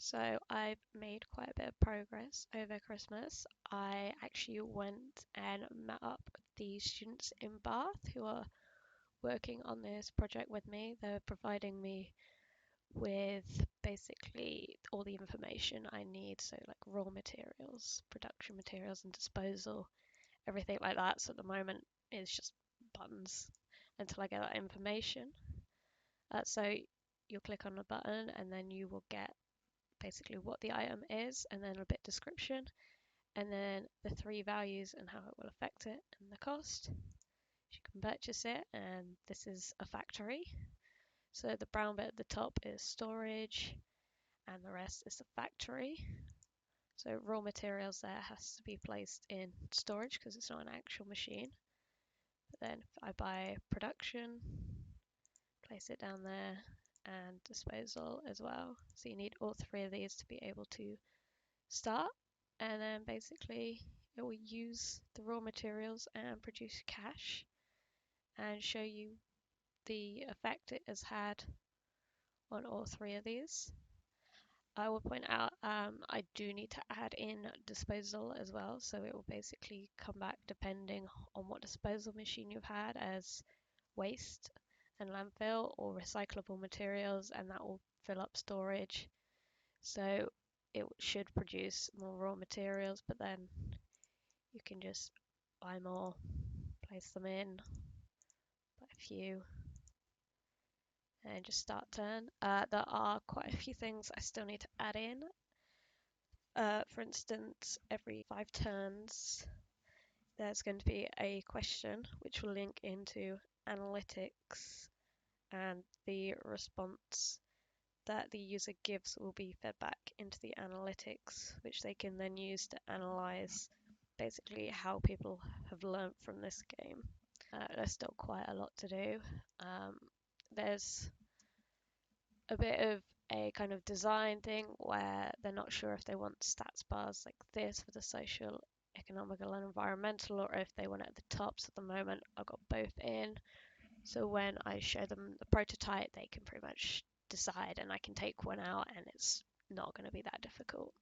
So I've made quite a bit of progress over Christmas. I actually went and met up with the students in Bath who are working on this project with me. They're providing me with basically all the information I need, so like raw materials, production materials, and disposal, everything like that. So at the moment, it's just buttons until I get that information. So you'll click on a button and then you will get basically what the item is and then a bit description and then the three values and how it will affect it and the cost. You can purchase it, and this is a factory. So the brown bit at the top is storage and the rest is the factory. So raw materials there has to be placed in storage because it's not an actual machine. But then if I buy production, place it down there, and disposal as well. So you need all three of these to be able to start, and then basically it will use the raw materials and produce cash and show you the effect it has had on all three of these. I will point out I do need to add in disposal as well, so it will basically come back depending on what disposal machine you've had as waste and landfill or recyclable materials, and that will fill up storage. So it should produce more raw materials, but then you can just buy more, place them in, buy a few, and just start turn. There are quite a few things I still need to add in. For instance, every 5 turns, there's going to be a question which will link into analytics, and the response that the user gives will be fed back into the analytics, which they can then use to analyze basically how people have learned from this game. There's still quite a lot to do. There's a bit of a kind of design thing where they're not sure if they want stats bars like this for the social, economical, and environmental, or if they want it at the top. So at the moment, I've got both in. So when I show them the prototype, they can pretty much decide, and I can take one out, and it's not going to be that difficult.